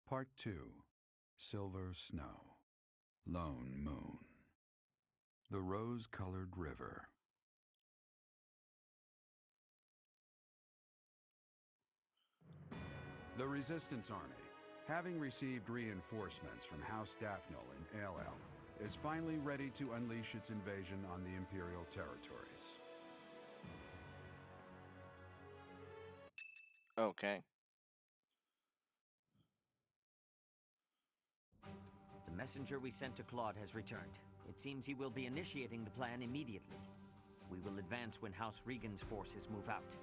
Part 2. Silver Snow. Lone Moon. The Rose-Colored River. The Resistance Army, having received reinforcements from House Daphne in Ael, is finally ready to unleash its invasion on the Imperial territories. Okay. The messenger we sent to Claude has returned. It seems he will be initiating the plan immediately. We will advance when House Regan's forces move out.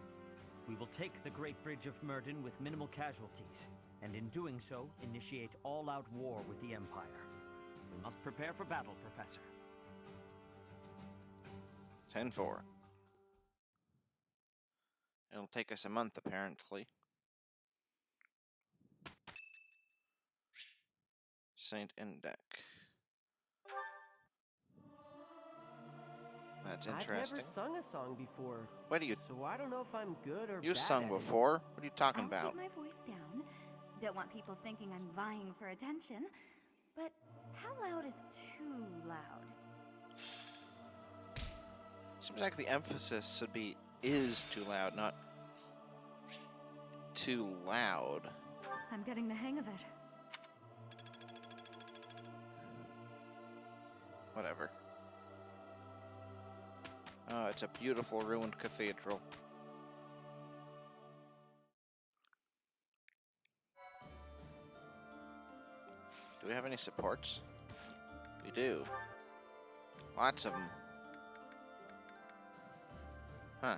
We will take the Great Bridge of Myrden with minimal casualties, and in doing so, initiate all-out war with the Empire. We must prepare for battle, Professor. 10-4. It'll take us a month, apparently. Saint Indec. That's interesting. I've never sung a song before. What do you... So I don't know if I'm good or You bad sung at before? What are you talking I'll about? keep my voice down. Don't want people thinking I'm vying for attention. But how loud is too loud? Seems like the emphasis should be is too loud, not too loud. I'm getting the hang of it. Whatever. Oh, it's a beautiful ruined cathedral. Do we have any supports? We do. Lots of them. Huh.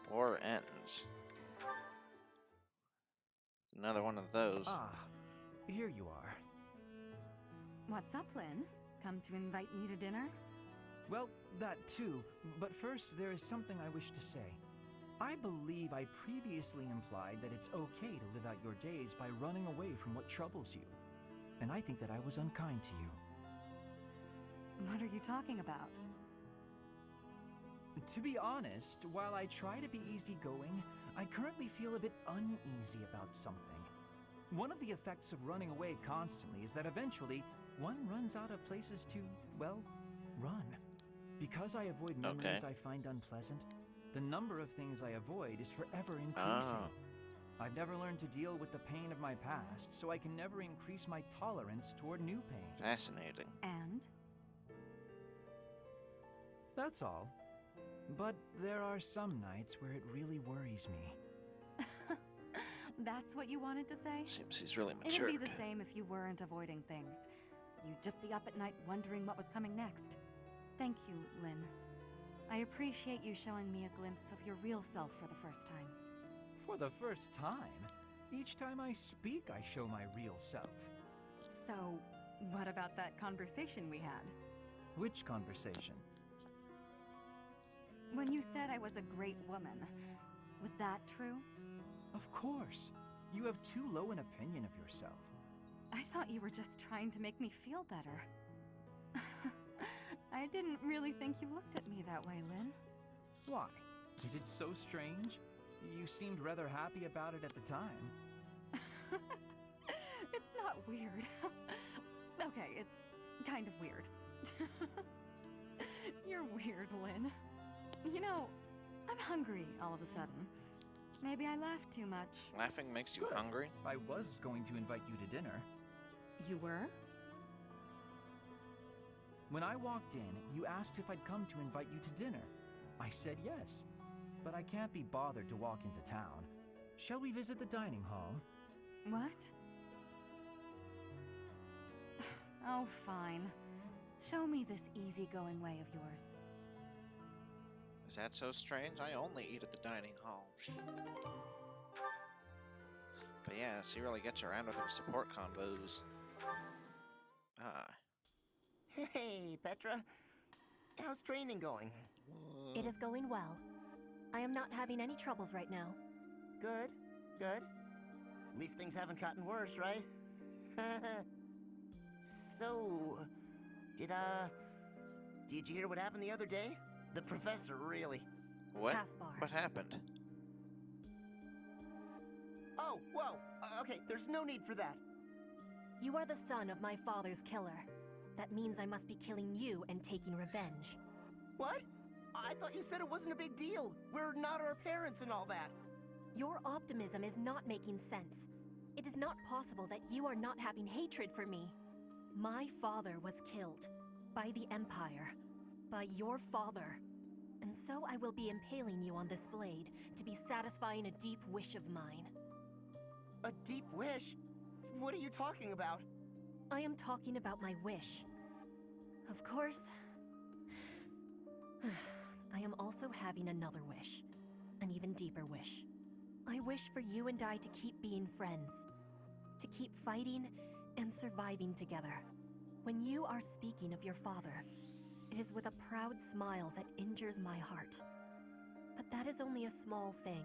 War ends. Another one of those. Ah, here you are. What's up, Lynn? Come to invite me to dinner? Well, that too, but first there is something I wish to say. I believe I previously implied that it's okay to live out your days by running away from what troubles you. And I think that I was unkind to you. What are you talking about? To be honest, while I try to be easygoing, I currently feel a bit uneasy about something. One of the effects of running away constantly is that eventually one runs out of places to, well, run. Because I avoid memories I find unpleasant, the number of things I avoid is forever increasing. I've never learned to deal with the pain of my past, so I can never increase my tolerance toward new pain. Fascinating. And? That's all. But there are some nights where it really worries me. That's what you wanted to say? Seems he's really mature. It'd be the same if you weren't avoiding things. You'd just be up at night wondering what was coming next. Thank you, Lynn. I appreciate you showing me a glimpse of your real self for the first time. For the first time? Each time I speak, I show my real self. So, what about that conversation we had? Which conversation? When you said I was a great woman, was that true? Of course. You have too low an opinion of yourself. I thought you were just trying to make me feel better. I didn't really think you looked at me that way, Lynn. Why? Is it so strange? You seemed rather happy about it at the time. It's not weird. Okay, it's kind of weird. You're weird, Lynn. You know, I'm hungry all of a sudden. Maybe I laughed too much. Laughing makes you Good. hungry? I was going to invite you to dinner. You were? When I walked in, you asked if I'd come to invite you to dinner. I said yes, but I can't be bothered to walk into town. Shall we visit the dining hall? What? Oh, fine. Show me this easygoing way of yours. Is that so strange? I only eat at the dining hall. But yeah, she really gets around with her support combos. Ah. Hey, Petra. How's training going? It is going well. I am not having any troubles right now. Good, good. At least things haven't gotten worse, right? So, did you hear what happened the other day? The professor, really. What? Caspar. What happened? Oh, whoa! Okay, there's no need for that. You are the son of my father's killer. That means I must be killing you and taking revenge. What? I thought you said it wasn't a big deal. We're not our parents and all that. Your optimism is not making sense. It is not possible that you are not having hatred for me. My father was killed. By the Empire. By your father. And so I will be impaling you on this blade to be satisfying a deep wish of mine. A deep wish? What are you talking about? I am talking about my wish. Of course, I am also having another wish. An even deeper wish. I wish for you and I to keep being friends. To keep fighting and surviving together. When you are speaking of your father, it is with a proud smile that injures my heart. But that is only a small thing.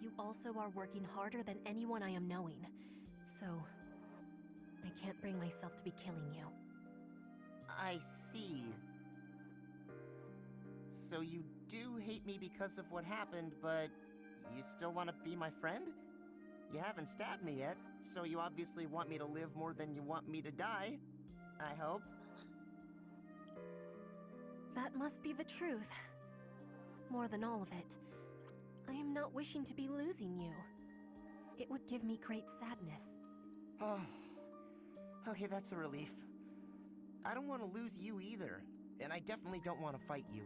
You also are working harder than anyone I am knowing, so I can't bring myself to be killing you. I see. So you do hate me because of what happened, but you still want to be my friend? You haven't stabbed me yet, so you obviously want me to live more than you want me to die. I hope. That must be the truth. More than all of it, I am not wishing to be losing you. It would give me great sadness. Oh, okay, that's a relief. I don't want to lose you either, and I definitely don't want to fight you.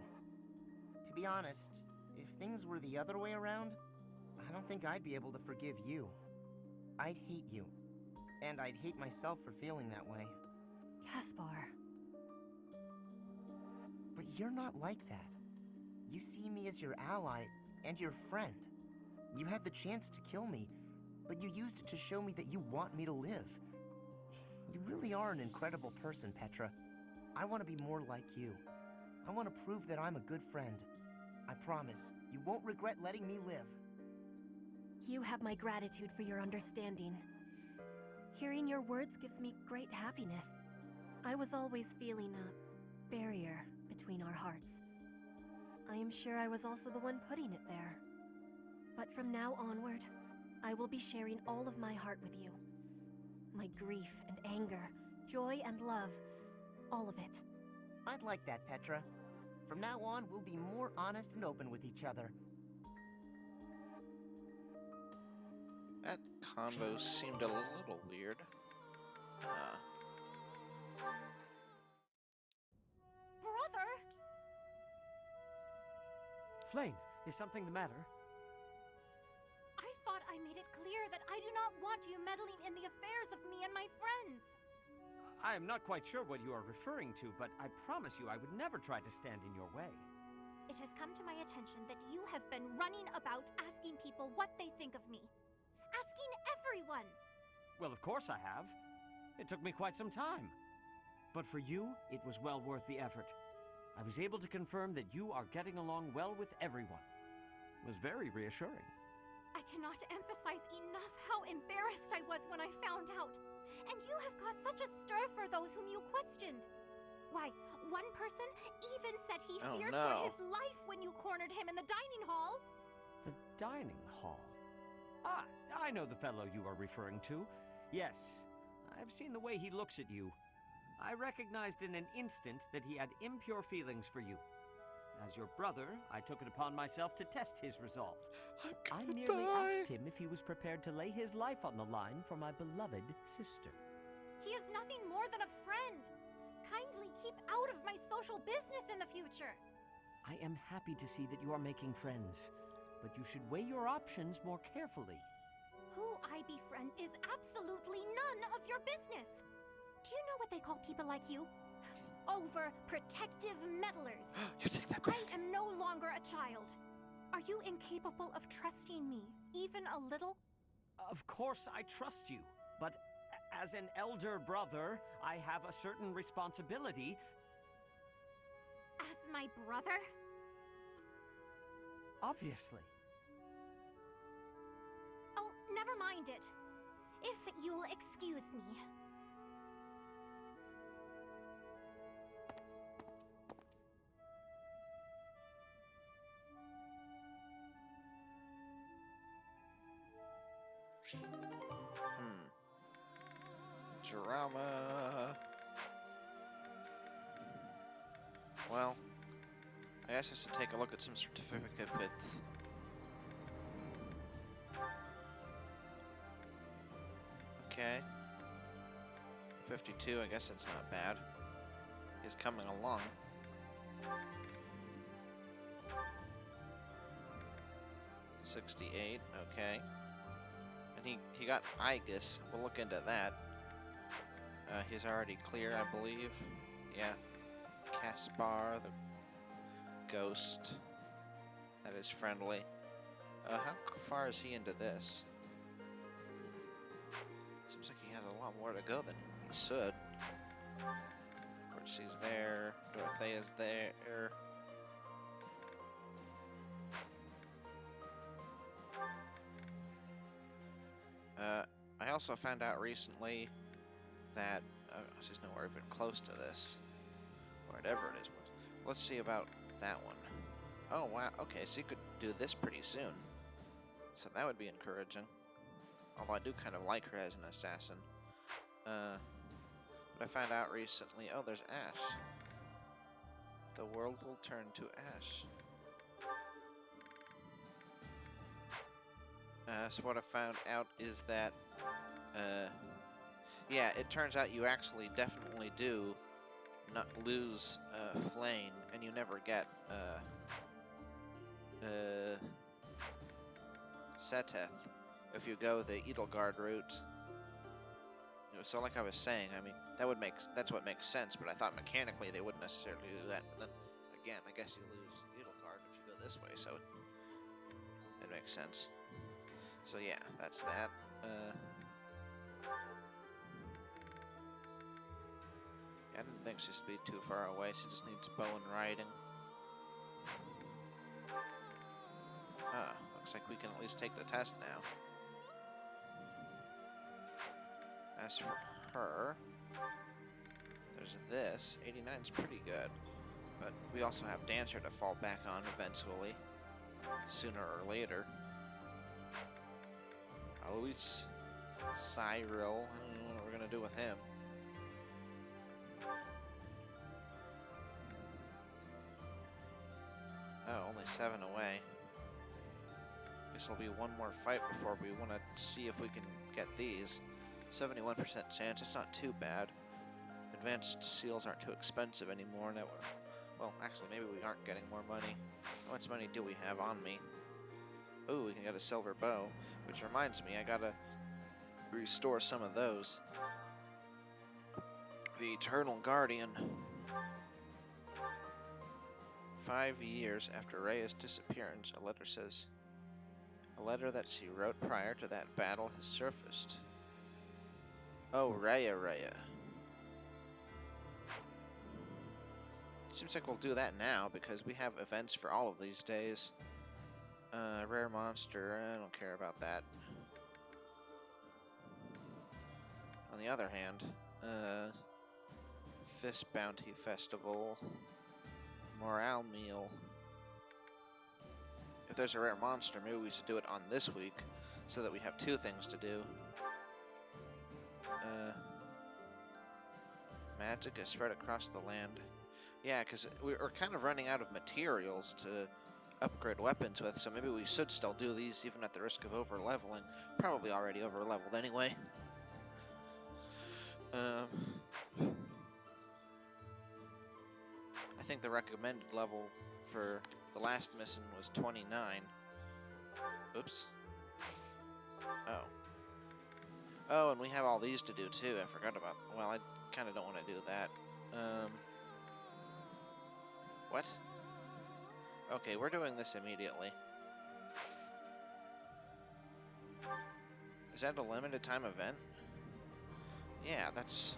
To be honest, if things were the other way around, I don't think I'd be able to forgive you. I'd hate you, and I'd hate myself for feeling that way. Caspar. But you're not like that. You see me as your ally and your friend. You had the chance to kill me, but you used it to show me that you want me to live. You really are an incredible person, Petra. I want to be more like you. I want to prove that I'm a good friend. I promise, you won't regret letting me live. You have my gratitude for your understanding. Hearing your words gives me great happiness. I was always feeling a barrier between our hearts. I am sure I was also the one putting it there. But from now onward, I will be sharing all of my heart with you. My grief and anger, joy and love, all of it. I'd like that, Petra. From now on, we'll be more honest and open with each other. That combo seemed a little weird. Brother! Flame, is something the matter? I thought I made it clear that I do not want you meddling in the affairs of me and my friends. I am not quite sure what you are referring to, but I promise you I would never try to stand in your way. It has come to my attention that you have been running about asking people what they think of me. Asking everyone! Well, of course I have. It took me quite some time. But for you, it was well worth the effort. I was able to confirm that you are getting along well with everyone. It was very reassuring. I cannot emphasize enough how embarrassed I was when I found out. And you have caused such a stir for those whom you questioned. Why, one person even said he feared for his life when you cornered him in the dining hall. The dining hall? Ah, I know the fellow you are referring to. Yes, I've seen the way he looks at you. I recognized in an instant that he had impure feelings for you. As your brother, I took it upon myself to test his resolve. I merely asked him if he was prepared to lay his life on the line for my beloved sister. He is nothing more than a friend. Kindly keep out of my social business in the future. I am happy to see that you are making friends, but you should weigh your options more carefully. Who I befriend is absolutely none of your business. Do you know what they call people like you? Overprotective meddlers. You take that back. I am no longer a child. Are you incapable of trusting me, even a little? Of course I trust you, but as an elder brother, I have a certain responsibility. As my brother? Obviously. Oh, now never mind it. If you'll excuse me. Drama. Well, I guess I should take a look at some certificates. Okay. 52, I guess it's not bad. He's coming along. $68, okay. And he got Igus. We'll look into that. He's already clear, I believe. Yeah. Caspar, the ghost. That is friendly. How far is he into this? Seems like he has a lot more to go than he should. Of course, she's there. Dorothea's there. I also found out recently that she's nowhere even close to this. Whatever it is. Let's see about that one. Oh, wow. Okay, so you could do this pretty soon. So that would be encouraging. Although I do kind of like her as an assassin. But I found out recently... Oh, there's Ash. The world will turn to ash. So what I found out is that... yeah, it turns out you actually definitely do not lose Flame, and you never get Seteth if you go the Edelgard route. So like I was saying, I mean, that's what makes sense, but I thought mechanically they wouldn't necessarily do that. But then, again, I guess you lose Edelgard if you go this way, so it makes sense. So yeah, that's that. I didn't think she'd be too far away. She just needs bow and riding. Looks like we can at least take the test now. As for her, there's this. 89's pretty good. But we also have Dancer to fall back on eventually. Sooner or later. Alois, Cyril. I don't know what we're going to do with him. Oh, only 7 away. Guess there'll be one more fight before we want to see if we can get these. 71% chance, it's not too bad. Advanced seals aren't too expensive anymore. Now, well, actually, maybe we aren't getting more money. How much money do we have on me? Ooh, we can get a silver bow. Which reminds me, I gotta restore some of those. The Eternal Guardian. 5 years after Rhea's disappearance, a letter says... A letter that she wrote prior to that battle has surfaced. Oh, Rhea. Seems like we'll do that now, because we have events for all of these days. Rare monster, I don't care about that. On the other hand, Fist Bounty Festival, Morale Meal. If there's a rare monster, maybe we should do it on this week, so that we have 2 things to do. Magic is spread across the land. Yeah, because we're kind of running out of materials to upgrade weapons with, so maybe we should still do these even at the risk of over-leveling. Probably already over-leveled anyway. I think the recommended level for the last mission was 29. Oops. Oh. Oh, and we have all these to do too. I forgot about... Well, I kind of don't want to do that. What? Okay, we're doing this immediately. Is that a limited time event? Yeah, that's...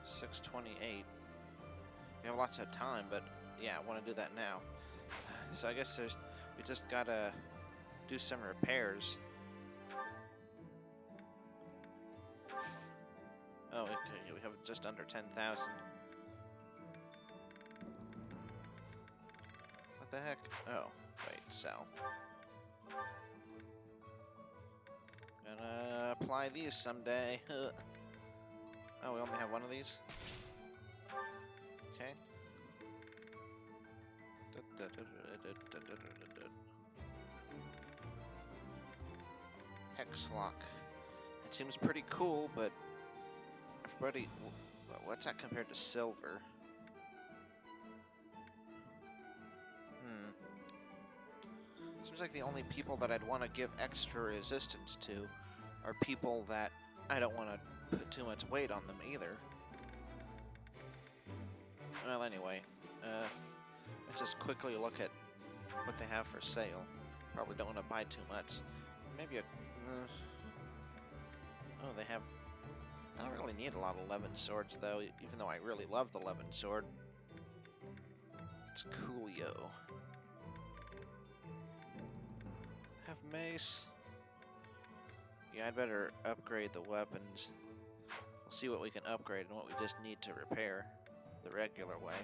6:28. We have lots of time, but yeah, I want to do that now. So I guess we just gotta do some repairs Oh, okay, we have just under 10,000. What the heck? Oh, wait, sell. Gonna apply these someday. Oh, we only have one of these? Okay. Hexlock. It seems pretty cool, but everybody... What's that compared to silver? Seems like the only people that I'd want to give extra resistance to are people that I don't want to put too much weight on them either. Well, anyway, let's just quickly look at what they have for sale. Probably don't want to buy too much. Maybe a... oh, they have... I don't really need a lot of Levin swords, though, even though I really love the Levin sword. It's coolio. Have mace. Yeah, I'd better upgrade the weapons. We'll see what we can upgrade and what we just need to repair the regular way.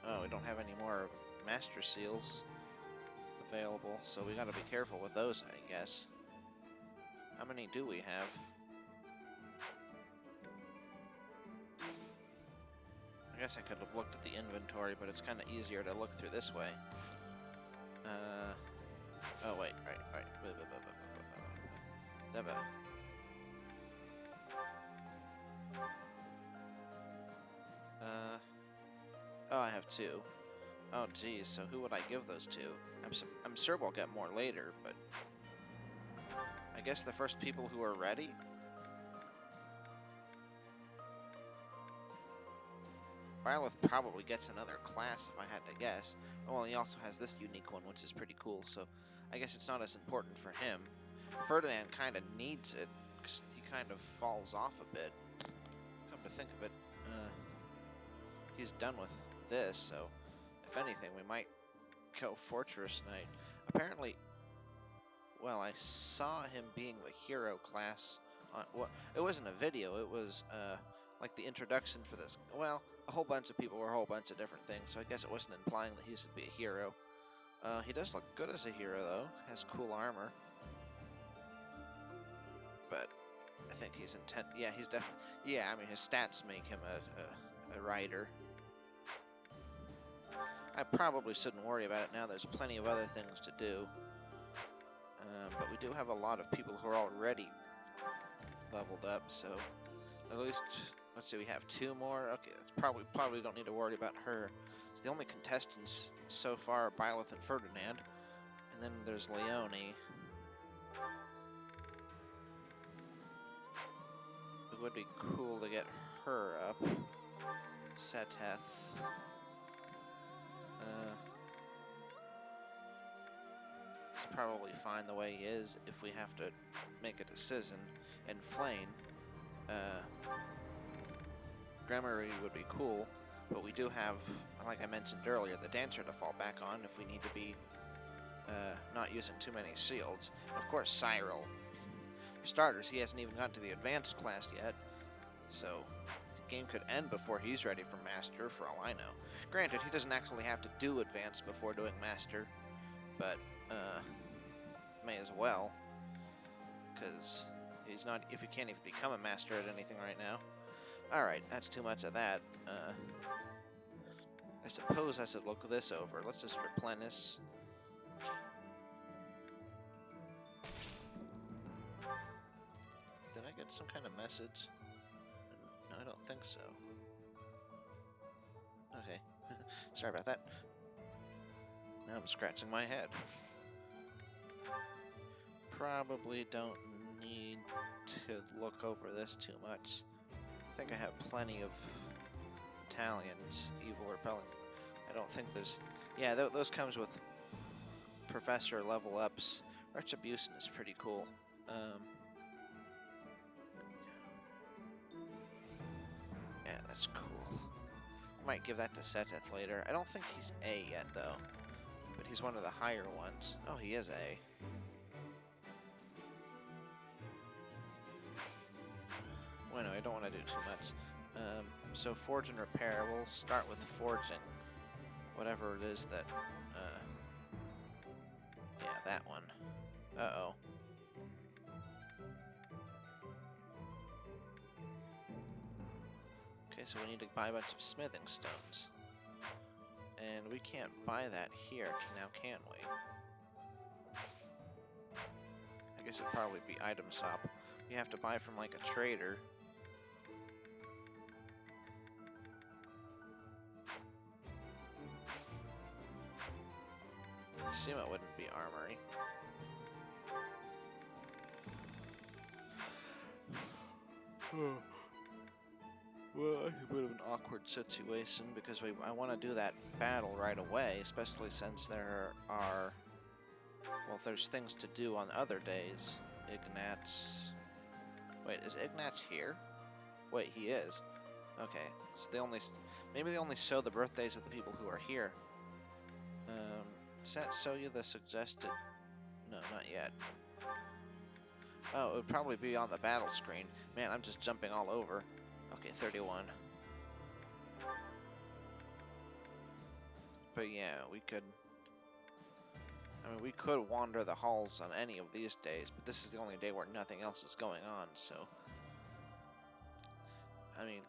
Oh, we don't have any more master seals available, so we gotta be careful with those, I guess. How many do we have? I guess I could have looked at the inventory, but it's kind of easier to look through this way. Oh, wait, right. Oh, I have two. Oh, geez, so who would I give those to? I'm sure we'll get more later, but... I guess the first people who are ready? Byleth probably gets another class, if I had to guess. Oh, well, he also has this unique one, which is pretty cool, so I guess it's not as important for him. Ferdinand kind of needs it, because he kind of falls off a bit. Come to think of it, he's done with this, so if anything, we might go Fortress Knight. Apparently, well, I saw him being the hero class on... Well, it wasn't a video, it was, like the introduction for this. Well, a whole bunch of people were a whole bunch of different things, so I guess it wasn't implying that he should be a hero. He does look good as a hero, though. Has cool armor. But I think he's intent... Yeah, he's definitely... Yeah, I mean, his stats make him a rider. I probably shouldn't worry about it now. There's plenty of other things to do. But we do have a lot of people who are already leveled up, so at least... Let's see, we have two more. Okay, that's probably don't need to worry about her. So the only contestants so far are Byleth and Ferdinand. And then there's Leone. It would be cool to get her up. Seteth. He's probably fine the way he is if we have to make a decision. And Flame. Gremory would be cool, but we do have, like I mentioned earlier, the Dancer to fall back on if we need to be not using too many shields. And of course, Cyril. For starters, he hasn't even gotten to the advanced class yet, so the game could end before he's ready for Master, for all I know. Granted, he doesn't actually have to do advanced before doing Master, but may as well, because he's not. If he can't even become a Master at anything right now. Alright, that's too much of that. I suppose I should look this over. Let's just replenish. Did I get some kind of message? No, I don't think so. Okay. Sorry about that. Now I'm scratching my head. Probably don't need to look over this too much. I think I have plenty of Italians, evil repelling. I don't think there's... Yeah, those comes with Professor level ups. Retribution is pretty cool. Yeah, that's cool. might give that to Seteth later. I don't think he's A yet, though. But he's one of the higher ones. Oh, he is A. Well, no, I don't want to do too much. So forge and repair. We'll start with forging whatever it is that... yeah, that one. Uh-oh. Okay, so we need to buy a bunch of smithing stones. And we can't buy that here now, can we? I guess it'd probably be item shop. You have to buy from, like, a trader. I assume it wouldn't be armory. Well, it's a bit of an awkward situation because I want to do that battle right away, especially since there are, well, there's things to do on other days. Ignatz... Wait, is Ignatz here? Wait, he is. Okay, so maybe they only show the birthdays of the people who are here. Does that show you the suggested? No, not yet. Oh, it would probably be on the battle screen. Man, I'm just jumping all over. Okay, 31. But yeah, we could... I mean, we could wander the halls on any of these days, but this is the only day where nothing else is going on, so... I mean...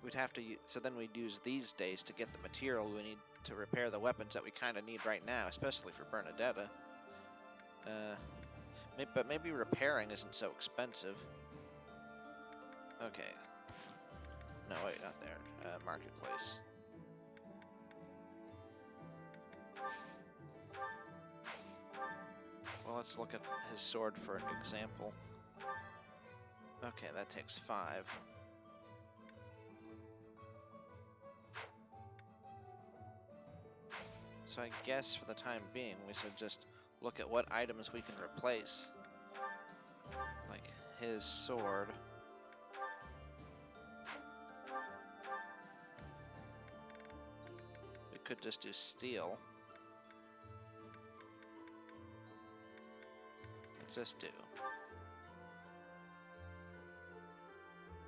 We'd have to... So then we'd use these days to get the material we need to repair the weapons that we kind of need right now, especially for Bernadetta. But maybe repairing isn't so expensive. Okay. No, wait, not there. Marketplace. Well, let's look at his sword for an example. Okay, that takes 5. So I guess for the time being, we should just look at what items we can replace. Like his sword. We could just do steel. What's this do?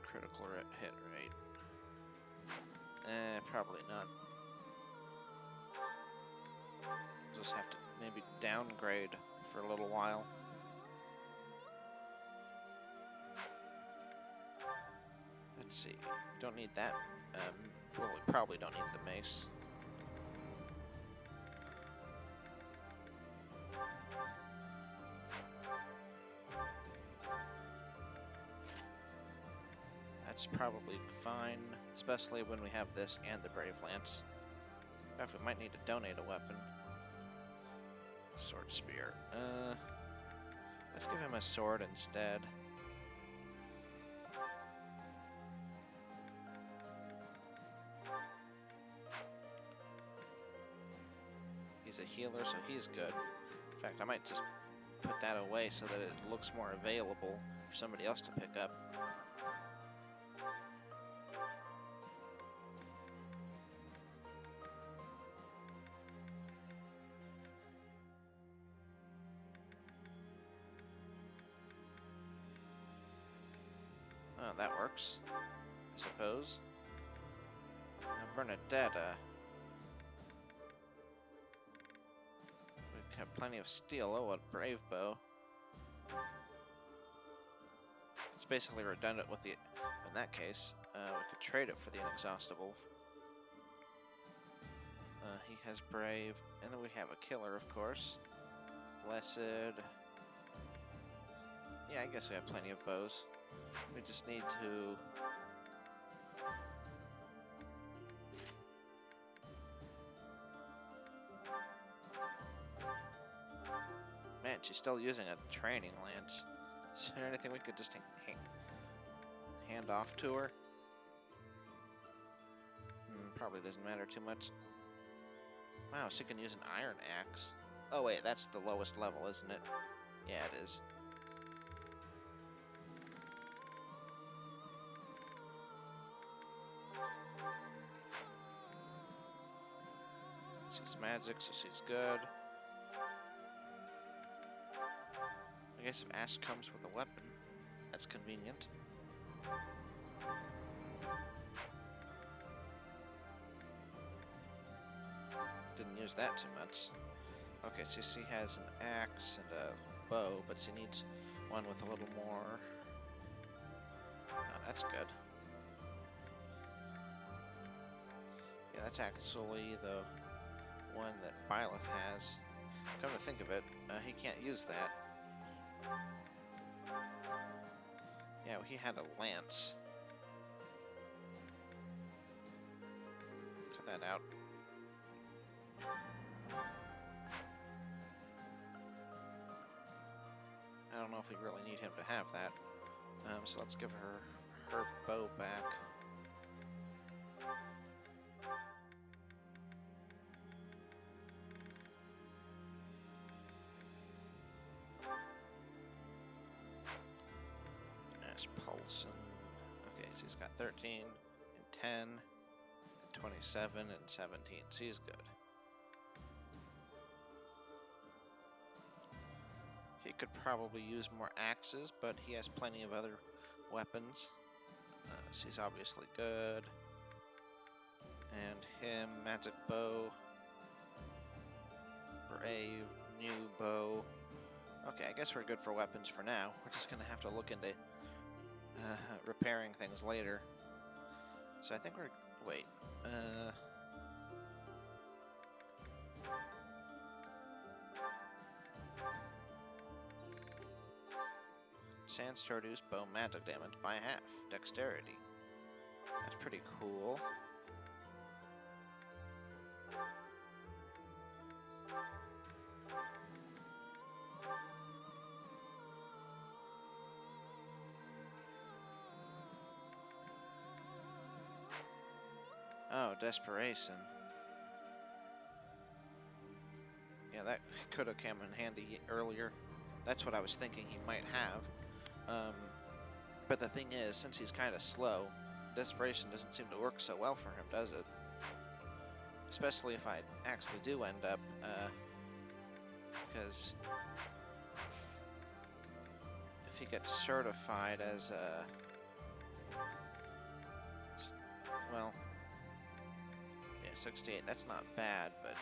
Critical hit rate. Probably not. Just have to maybe downgrade for a little while. Let's see. Don't need that. Well, we probably don't need the mace. That's probably fine, especially when we have this and the Brave Lance. In fact, we might need to donate a weapon. Sword spear. Let's give him a sword instead. He's a healer, so he's good. In fact, I might just put that away so that it looks more available for somebody else to pick up. Oh, that works, I suppose. Now, Bernadetta. We have plenty of steel. Oh, what a brave bow. It's basically redundant with the... In that case, we could trade it for the inexhaustible. He has brave. And then we have a killer, of course. Blessed. Yeah, I guess we have plenty of bows. We just need to... Man, she's still using a training lance. Is there anything we could just hand off to her? Probably doesn't matter too much. Wow, she can use an iron axe. Oh wait, that's the lowest level, isn't it? Yeah, it is. She's magic, so she's good. I guess if Ash comes with a weapon, that's convenient. Didn't use that too much. Okay, so she has an axe and a bow, but she needs one with a little more. Oh, that's good. Yeah, that's actually the one that Byleth has. Come to think of it, he can't use that. Yeah, well, he had a lance. Cut that out. I don't know if we really need him to have that. So let's give her bow back. There's Pulse and okay, so he's got 13 and 10 and 27 and 17. So he's good. He could probably use more axes, but he has plenty of other weapons. So he's obviously good. And him, magic bow. Brave, new bow. Okay, I guess we're good for weapons for now. We're just gonna have to look into repairing things later. So I think we're... wait. Chance to reduce bow magic damage by half. Dexterity. That's pretty cool. Oh, desperation. Yeah, that could have come in handy earlier. That's what I was thinking he might have. But the thing is, since he's kind of slow, desperation doesn't seem to work so well for him, does it? Especially if I actually do end up, because if he gets certified as a, well, yeah, 68, that's not bad, but,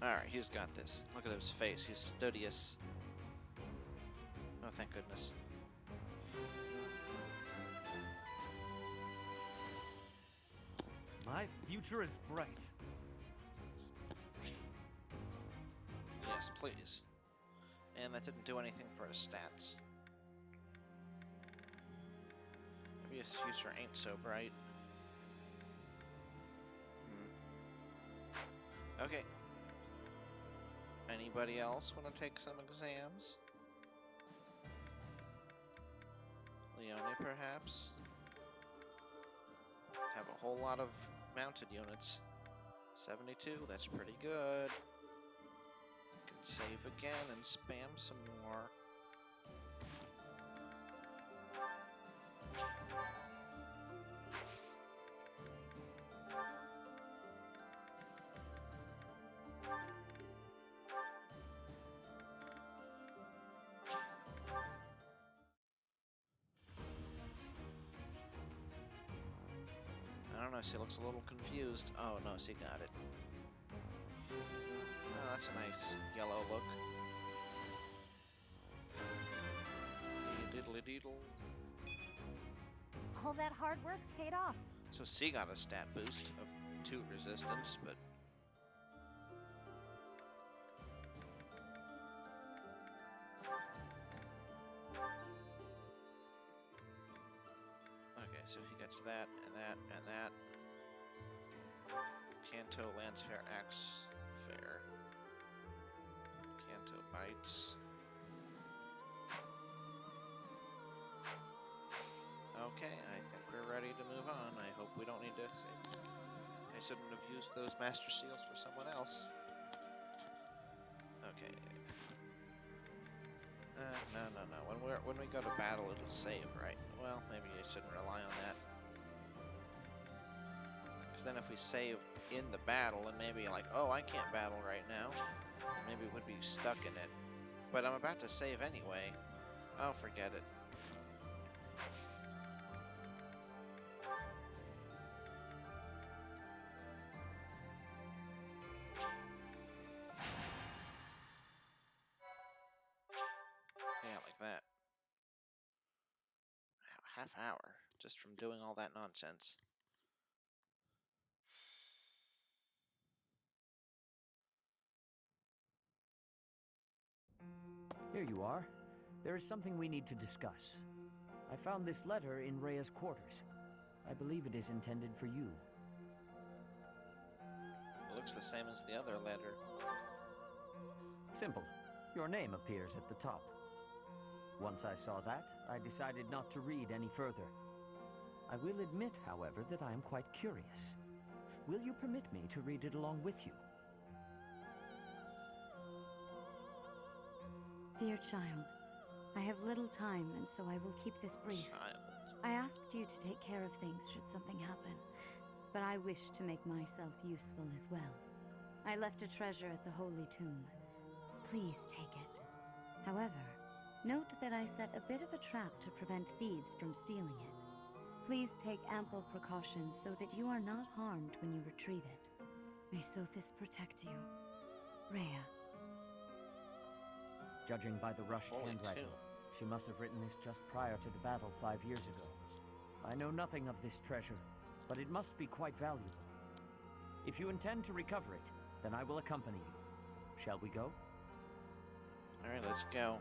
alright, he's got this. Look at his face. He's studious. Oh, thank goodness. My future is bright. Yes, please. And that didn't do anything for his stats. Maybe his future ain't so bright. Okay. Anybody else want to take some exams? Leone, perhaps? Have a whole lot of mounted units. 72, that's pretty good. Can save again and spam some more. I don't know, she looks a little confused. Oh no, she got it. Oh, that's a nice yellow look. Diddly deedle. All that hard work's paid off. So she got a stat boost of 2 resistance, but okay, so he gets that and that and that. Kanto Lance Fair Axe Fair. Kanto Bites. need to move on. I hope we don't need to save. I shouldn't have used those master seals for someone else. Okay. No. When we go to battle, it'll save, right? Well, maybe I shouldn't rely on that. Because then if we save in the battle, and maybe like, oh, I can't battle right now, maybe we'd be stuck in it. But I'm about to save anyway. Oh, forget it. Yeah, like that. Half hour just from doing all that nonsense. Here you are. There is something we need to discuss. I found this letter in Rhea's quarters. I believe it is intended for you. It looks the same as the other letter. Simple. Your name appears at the top. Once I saw that, I decided not to read any further. I will admit, however, that I am quite curious. Will you permit me to read it along with you? Dear child, I have little time, and so I will keep this brief. Child. I asked you to take care of things should something happen, but I wish to make myself useful as well. I left a treasure at the Holy Tomb. Please take it. However, note that I set a bit of a trap to prevent thieves from stealing it. Please take ample precautions so that you are not harmed when you retrieve it. May Sothis protect you. Rhea. Judging by the rushed Holy handwriting, tomb. she must have written this just prior to the battle 5 years ago. I know nothing of this treasure, but it must be quite valuable. If you intend to recover it, then I will accompany you. Shall we go? Alright, let's go.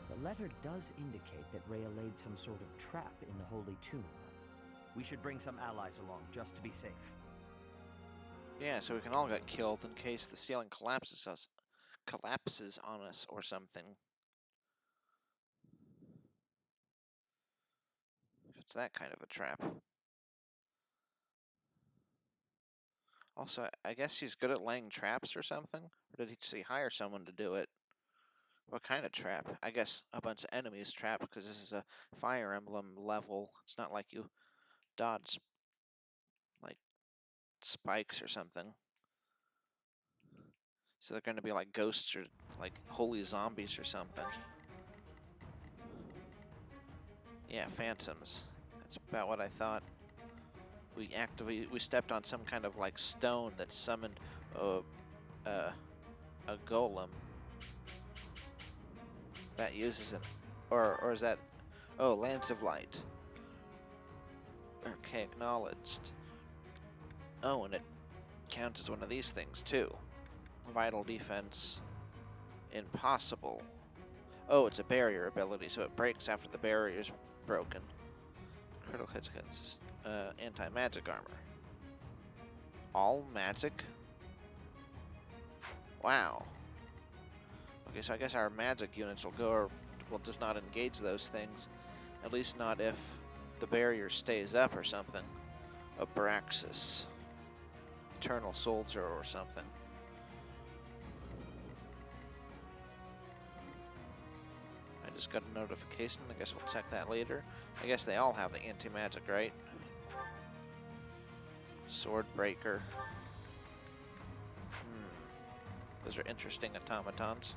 The letter does indicate that Rhea laid some sort of trap in the Holy Tomb. We should bring some allies along, just to be safe. Yeah, so we can all get killed in case the ceiling collapses on us or something. If it's that kind of a trap. Also, I guess he's good at laying traps or something? Or did he say hire someone to do it? What kind of trap? I guess a bunch of enemies trap, because this is a Fire Emblem level. It's not like you dodge, like, spikes or something. So they're going to be like ghosts or like holy zombies or something. Yeah, phantoms. That's about what I thought. We stepped on some kind of like stone that summoned a golem that uses an or is that Lance of Light. Okay, acknowledged. Oh, and it counts as one of these things too. Vital defense. Impossible. Oh, it's a barrier ability, so it breaks after the barrier is broken. Critical hits against anti-magic armor. All magic? Wow. Okay, so I guess our magic units will just not engage those things. At least not if the barrier stays up or something. Abraxas. Eternal Soldier or something. I just got a notification. I guess we'll check that later. I guess they all have the anti-magic, right? Sword Breaker. Those are interesting automatons.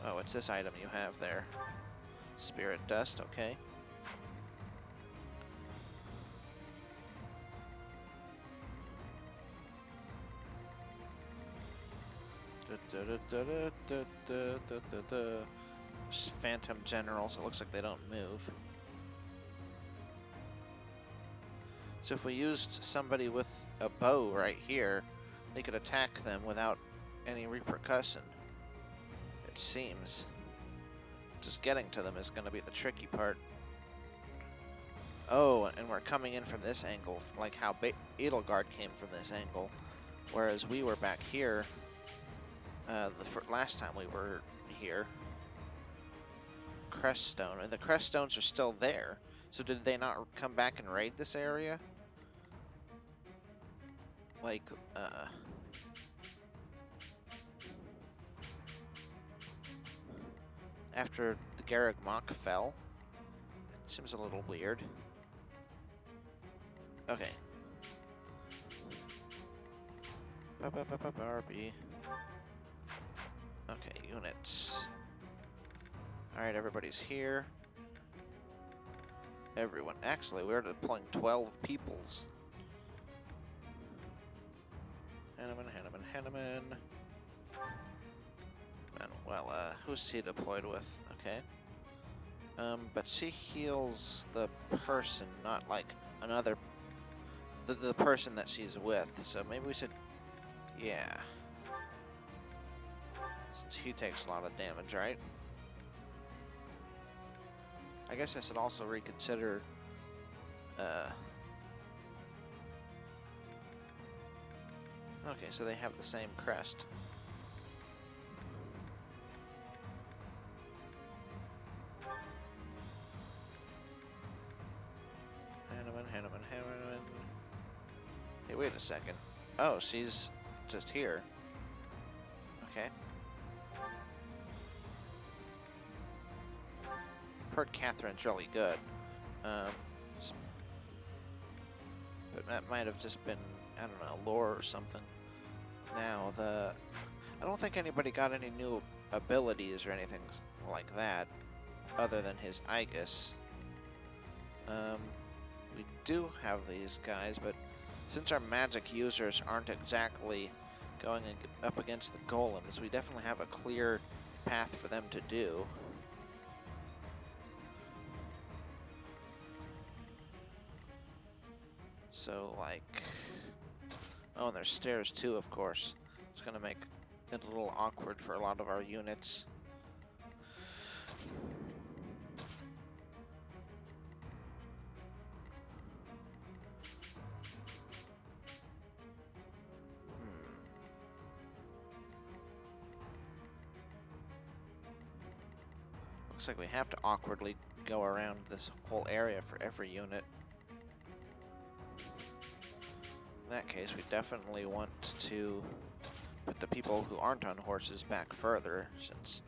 Oh, it's this item you have there. Spirit Dust, okay. Phantom Generals, it looks like they don't move. So if we used somebody with a bow right here, they could attack them without any repercussion. It seems. Just getting to them is going to be the tricky part. Oh, and we're coming in from this angle, like how Edelgard came from this angle, whereas we were back here the last time we were here. Crest Stone, and the Crest Stones are still there, So did they not come back and raid this area? Like, after the Garreg Mach fell? It seems a little weird. Okay. Barbie. Okay, units. Alright, everybody's here. Everyone. Actually, we're deploying 12 peoples. Hanneman. And, well, who's he deployed with? Okay. But she heals the person, not like another... The person that she's with. So maybe we should... Yeah. Since he takes a lot of damage, right? I guess I should also reconsider... Okay, so they have the same crest. Hanneman. Hey, wait a second. Oh, she's just here. Okay. I've heard Catherine's really good. But that might have just been, I don't know, lore or something. Now, I don't think anybody got any new abilities or anything like that, other than his Aegis. We do have these guys, but since our magic users aren't exactly going up against the golems, we definitely have a clear path for them to do. So, like... Oh, and there's stairs too, of course. It's gonna make it a little awkward for a lot of our units. Looks like we have to awkwardly go around this whole area for every unit. In that case, we definitely want to put the people who aren't on horses back further, since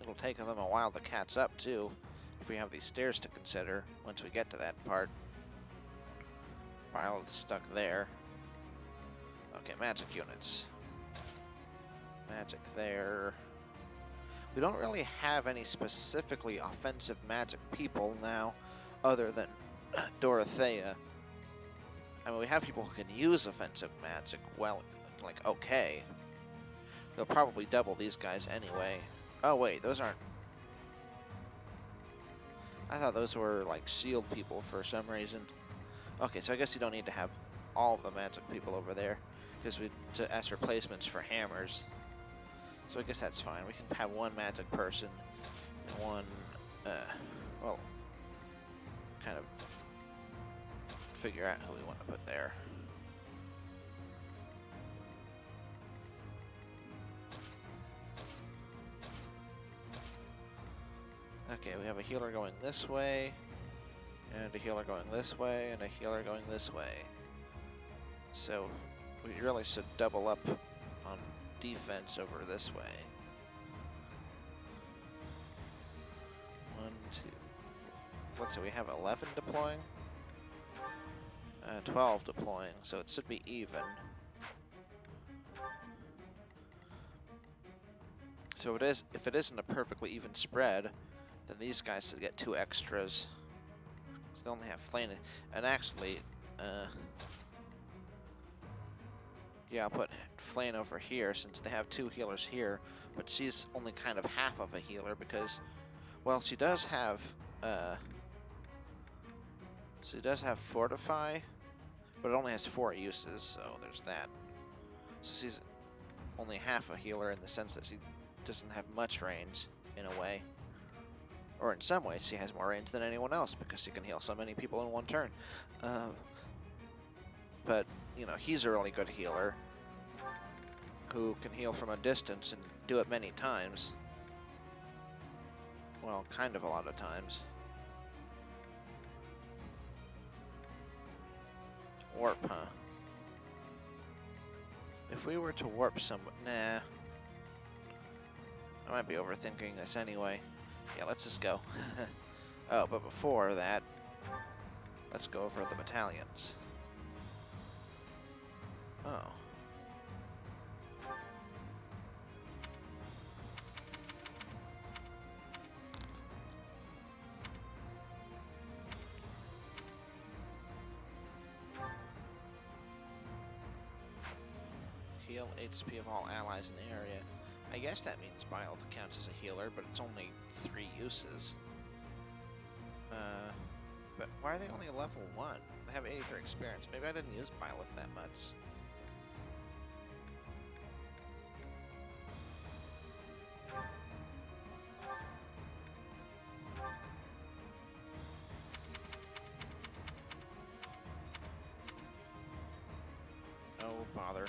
it'll take them a while to catch up, too, if we have these stairs to consider once we get to that part. Pile stuck there. Okay, magic units. Magic there. We don't really have any specifically offensive magic people now, other than Dorothea. I mean, we have people who can use offensive magic, well, like, okay. They'll probably double these guys anyway. Oh, wait, those aren't... I thought those were, like, shield people for some reason. Okay, so I guess you don't need to have all of the magic people over there, because as replacements for hammers. So I guess that's fine. We can have one magic person and one, well, kind of figure out who we want to put there. Okay, we have a healer going this way, and a healer going this way, and a healer going this way. So we really should double up on defense over this way. 1, 2. Let's see, we have 11 deploying. 12 deploying, so it should be even. So if it isn't a perfectly even spread, then these guys should get 2 extras. So they only have Flame, and actually, yeah, I'll put Flame over here since they have 2 healers here, but she's only kind of half of a healer because, well, she does have Fortify, but it only has 4 uses, so there's that. So she's only half a healer in the sense that she doesn't have much range, in a way. Or in some ways, she has more range than anyone else because she can heal so many people in one turn. But, you know, he's a really good healer who can heal from a distance and do it many times. Well, kind of a lot of times. Warp, huh? If we were to warp somebody... Nah. I might be overthinking this anyway. Yeah, let's just go. Oh, but before that, let's go over the battalions. Oh. Heal HP of all allies in the area. I guess that means Byleth counts as a healer, but it's only 3 uses. But why are they only level 1? They have 83 experience. Maybe I didn't use Byleth that much. Oh, bother.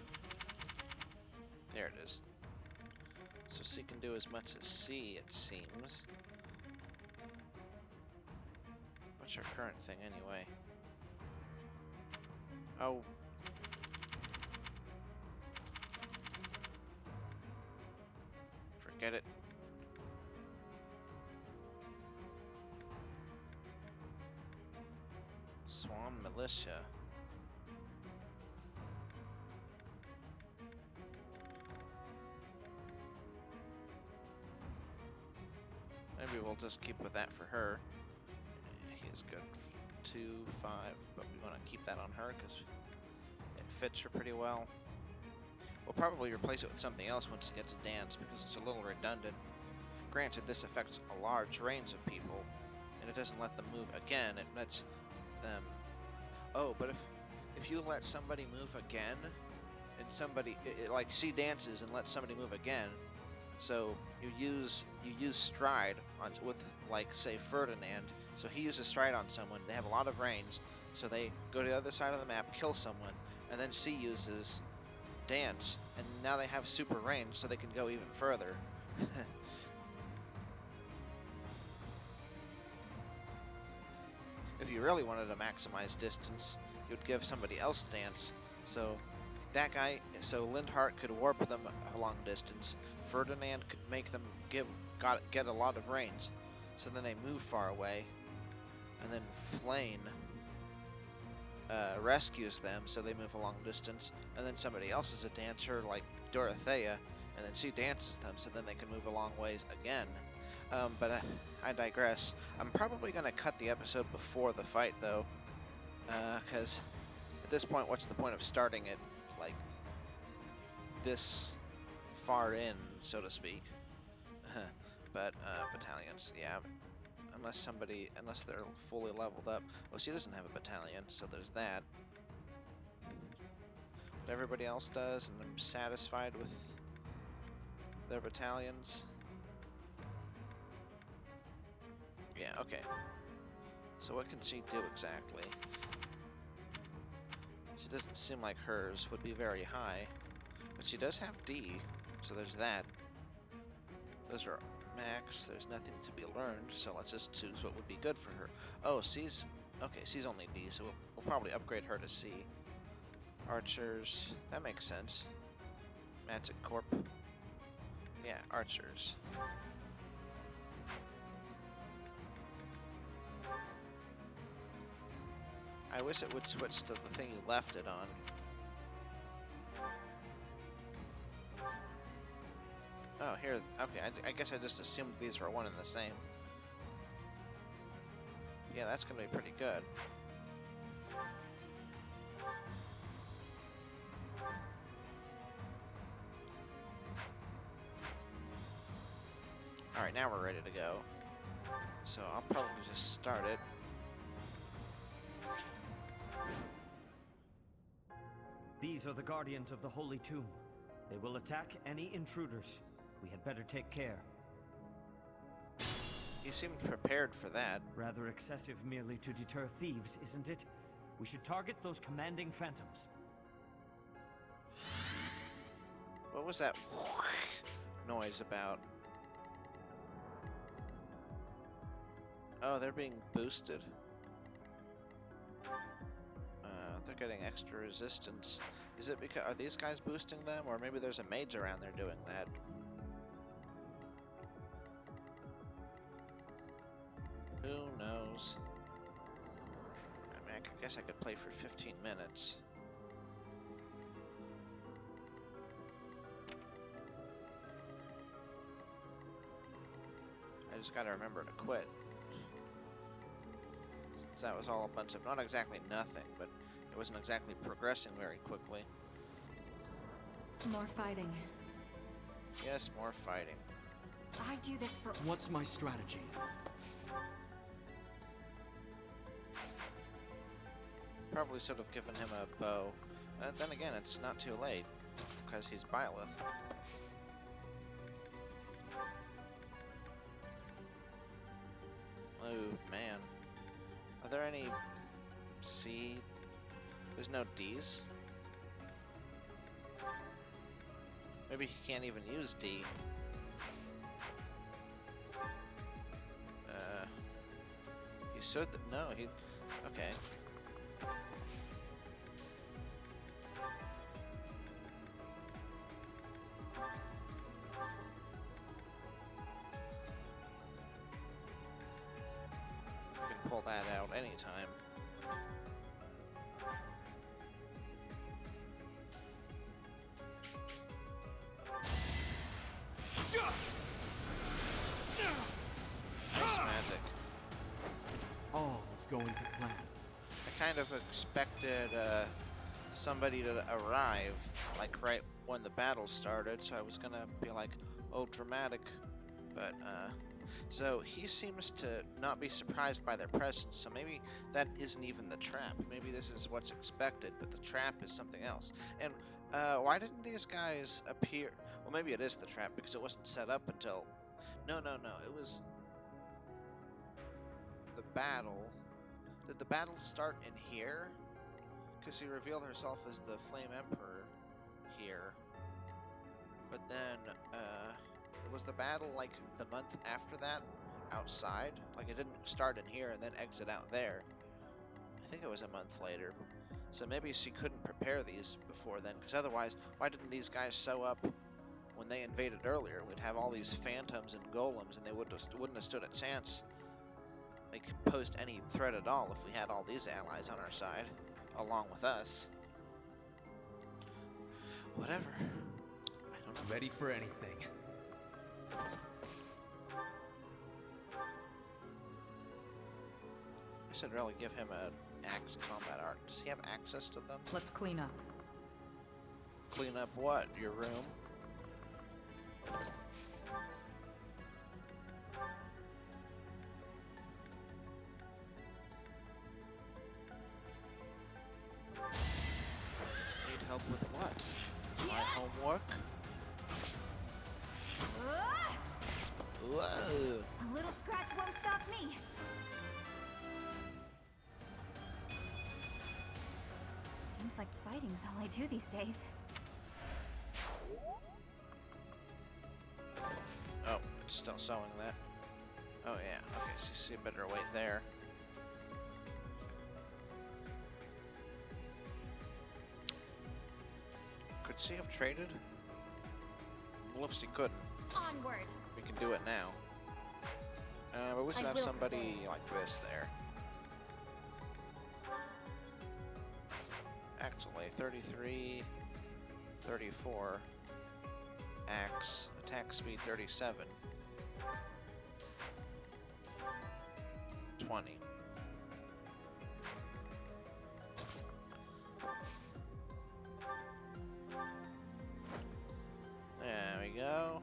There it is. So C can do as much as C, it seems. What's your current thing, anyway? Oh. Forget it. Swan Militia. Maybe we'll just keep with that for her. He is good. 2, 5, but we want to keep that on her because it fits her pretty well. We'll probably replace it with something else once it gets a dance because it's a little redundant. Granted, this affects a large range of people, and it doesn't let them move again. It lets them... Oh, but if you let somebody move again, and somebody like C dances and lets somebody move again, so you use stride on with, like, say, Ferdinand. So he uses stride on someone. They have a lot of range, so they go to the other side of the map, kill someone, and then C uses dance, and now they have super range, so they can go even further. If you really wanted to maximize distance, you'd give somebody else dance. So that guy, so Lindhart could warp them a long distance. Ferdinand could make them get a lot of range, so then they move far away, and then Flane rescues them, so they move a long distance, and then somebody else is a dancer, like Dorothea, and then she dances them, so then they can move a long ways again. But I digress. I'm probably going to cut the episode before the fight, though, because at this point, what's the point of starting it, like, this far in, so to speak? But, battalions, yeah. Unless they're fully leveled up. Well, she doesn't have a battalion, so there's that. But everybody else does, and I'm satisfied with their battalions. Yeah, okay. So what can she do exactly? She doesn't seem like hers would be very high, but she does have D, so there's that. Those are max, there's nothing to be learned, so let's just choose what would be good for her. Oh, C's... Okay, C's only D, so we'll probably upgrade her to C. Archers... That makes sense. Magic Corp. Yeah, archers. I wish it would switch to the thing you left it on. Oh, here, okay, I guess I just assumed these were one and the same. Yeah, that's gonna be pretty good. Alright, now we're ready to go. So I'll probably just start it. These are the guardians of the Holy Tomb. They will attack any intruders. We had better take care. You seemed prepared for that. Rather excessive merely to deter thieves, isn't it? We should target those commanding phantoms. What was that noise about? Oh, they're being boosted. They're they're getting extra resistance. Is it because, are these guys boosting them, or maybe there's a mage around there doing that? Who knows? I mean, I guess I could play for 15 minutes. I just gotta remember to quit. So that was all a bunch of, not exactly nothing, but it wasn't exactly progressing very quickly. More fighting. Yes, more fighting. I do this for. What's my strategy? Probably should have given him a bow. Then again, it's not too late, because he's Byleth. Oh, man. Are there any C? There's no D's? Maybe he can't even use D. He should. No, he. Okay. You can pull that out anytime. Nice magic. All is going to plan. I kind of expected somebody to arrive, like right when the battle started, so I was gonna be like, oh, dramatic. But, so he seems to not be surprised by their presence, so maybe that isn't even the trap. Maybe this is what's expected, but the trap is something else. And, why didn't these guys appear? Well, maybe it is the trap, because it wasn't set up until... No, it was... the battle. Did the battle start in here? Because he revealed herself as the Flame Emperor here. But then, was the battle, like, the month after that? Outside? Like, it didn't start in here and then exit out there. I think it was a month later. So maybe she couldn't prepare these before then, because otherwise, why didn't these guys show up when they invaded earlier? We'd have all these phantoms and golems, and they wouldn't have stood a chance. They could pose any threat at all if we had all these allies on our side, along with us. Whatever. I don't know. Ready for anything. I should really give him an axe combat art. Does he have access to them? Let's clean up. Clean up what? Your room? Need help with what? My homework? Whoa! A little scratch won't stop me. Seems like fighting's all I do these days. Oh, it's still showing that. Oh yeah, okay, so you see a better wait there. Could she have traded? Well, if she couldn't, Onward. we can do it now. But we should I have will somebody like this there. Actually, 33, 34, axe, attack speed 37, 20. There we go.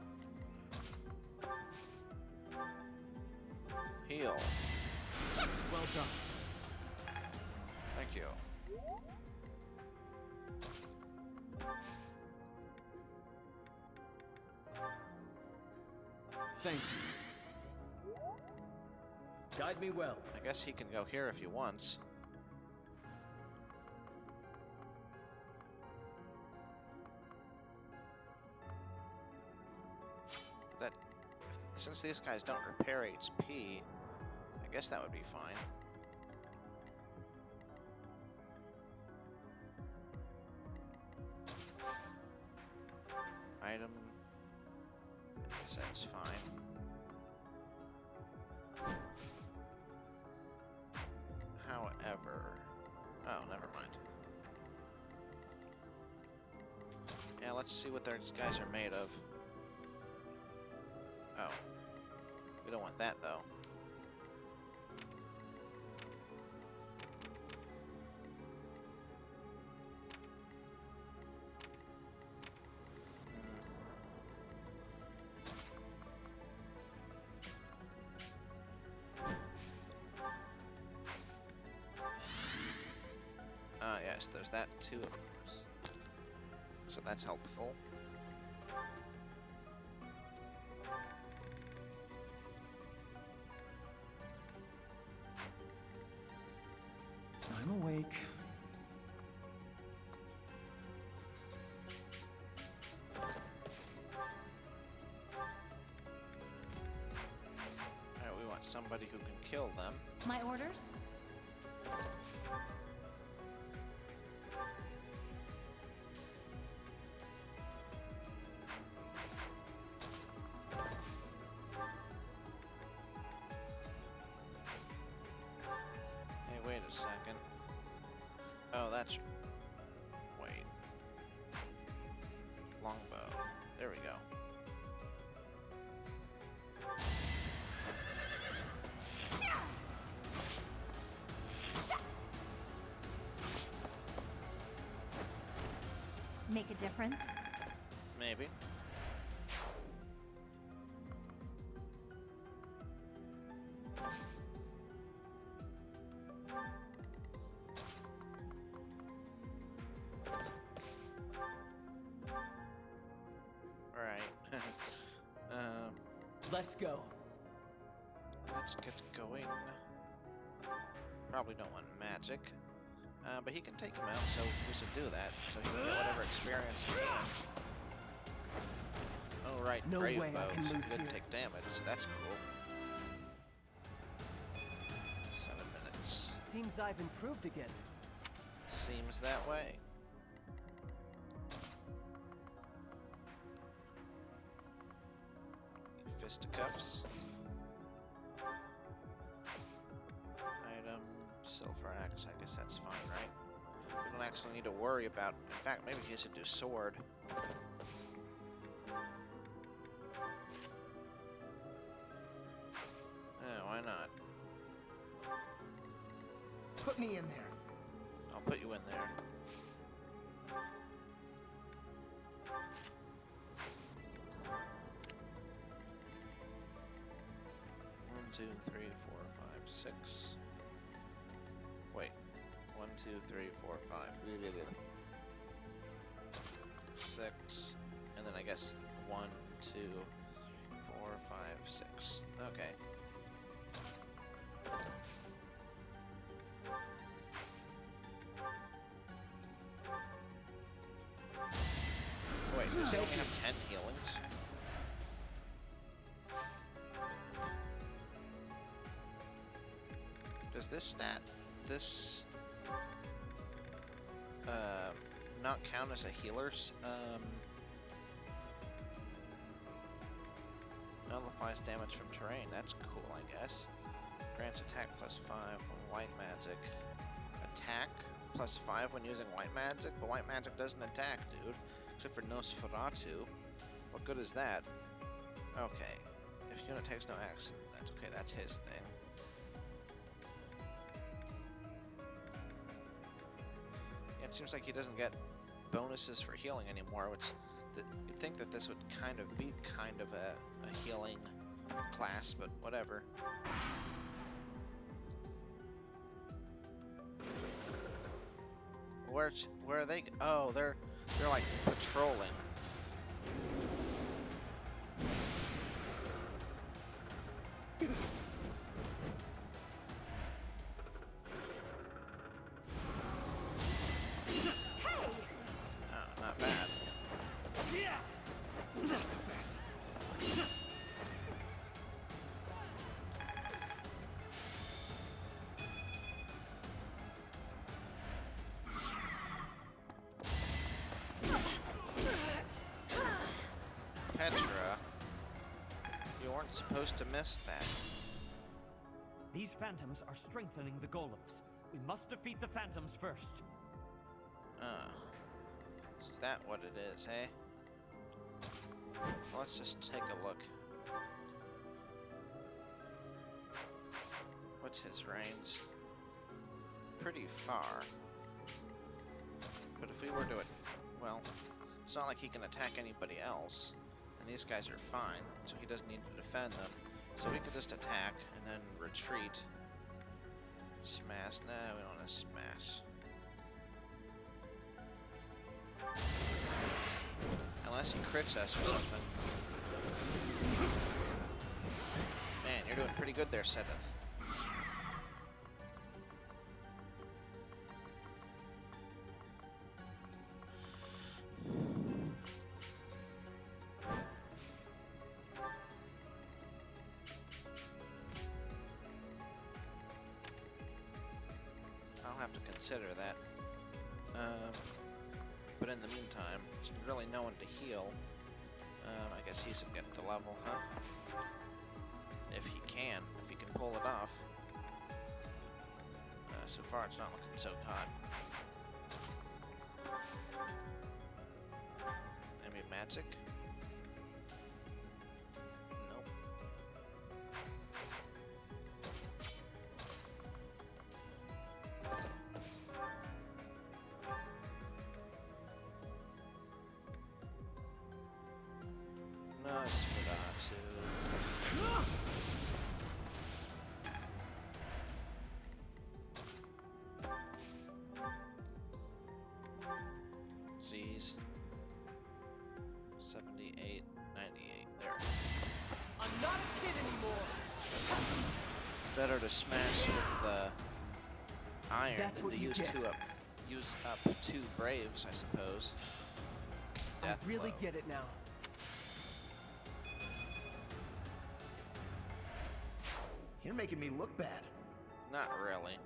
Heal. Well done. Thank you. Thank you. Guide me well. I guess he can go here if he wants. That, since these guys don't repair HP, I guess that would be fine. guess that's fine. However... Oh, never mind. Yeah, let's see what these guys are made of. Oh. We don't want that, though. Ah, yes, there's that too, of course. So that's helpful. I'm awake. Alright, we want somebody who can kill them. My orders? Hey, wait a second. Oh, that's... Wait. Longbow. There we go. Make a difference? Maybe. Right. Let's go. Let's get going. Probably don't want magic. But he can take him out, so we should do that. So he can get whatever experience he can. Oh, right, No brave way I bows. can He lose didn't here. take damage, so that's cool. 7 minutes. Seems I've improved again. Seems that way. Fisticuffs. Item, silver axe. I guess that's fine, right? We don't actually need to worry about... In fact, maybe he should do sword. Why not? Put me in there. I'll put you in there. One, two, three, 4, 5, 6. Wait. 1, 2, 3, 4, 5. 6. And then I guess 1, 2, 4, 5, 6. Okay. Wait, does he only have 10 healings? Does this stat, not count as a healer's, nullifies damage from terrain? That's cool, I guess. Grants attack +5 when white magic. Attack +5 when using white magic? But white magic doesn't attack, dude. Except for Nosferatu. What good is that? Okay. If unit takes no action, that's okay, that's his thing. Yeah, it seems like he doesn't get bonuses for healing anymore, which you'd think that this would kind of be kind of a healing class, but whatever. Where are they? Oh, they're like patrolling. Oh, not bad. Not so fast. Petra. supposed to miss that. These phantoms are strengthening the golems. We must defeat the phantoms first. Is that what it is, eh? Well, let's just take a look. What's his range? Pretty far. But if we were to well, it's not like he can attack anybody else. And these guys are fine, so he doesn't need to defend them. So we could just attack and then retreat. Smash. No, we don't want to smash. Unless he crits us or something. Man, you're doing pretty good there, Seventh. I'll have to consider that. But in the meantime, there's really no one to heal. I guess he's getting the level, huh? If he can pull it off. So far, it's not looking so hot. Maybe magic? Nope. Nosferatu. Z's. 78, 98. There. I'm not a kid anymore. Better to smash with iron That's than what to you use get. use up two braves, I suppose. Death I really blow. get it now. You're making me look bad. Not really.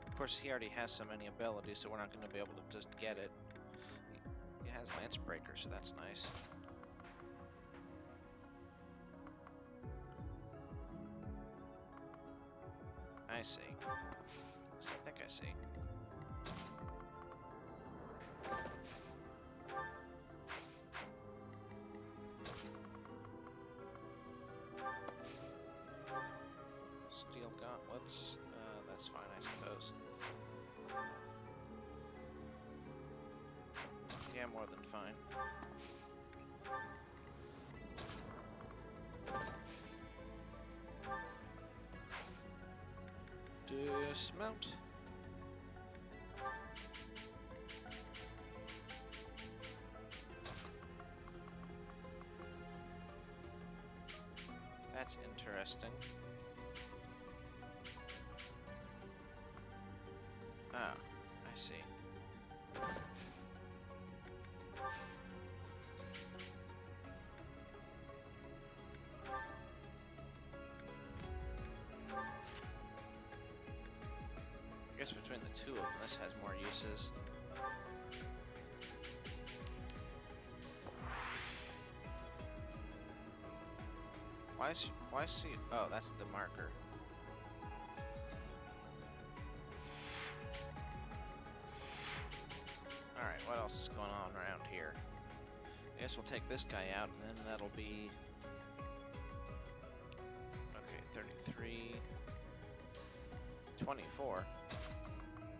Of course, he already has so many abilities, so we're not going to be able to just get it. He has Lance Breaker, so that's nice. I see. So I think I see. Steel gauntlets. That's fine, I suppose. Yeah, more than fine. Dismount. That's interesting. Ah, I see. I guess between the two of them, this has more uses. Why is she? Oh, that's the marker. Alright, what else is going on around here? I guess we'll take this guy out, and then that'll be... Okay, 33... 24.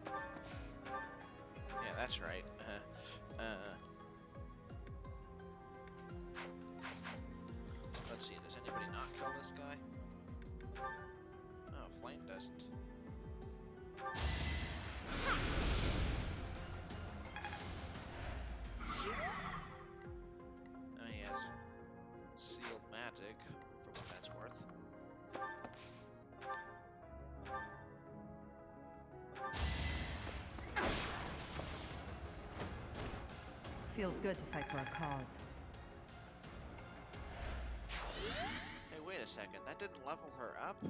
Yeah, that's right. Let's see, does anybody not kill this guy? Oh, Flame doesn't. Oh, he has sealed magic, for what that's worth. Feels good to fight for a cause. Hey, wait a second. That didn't level her up?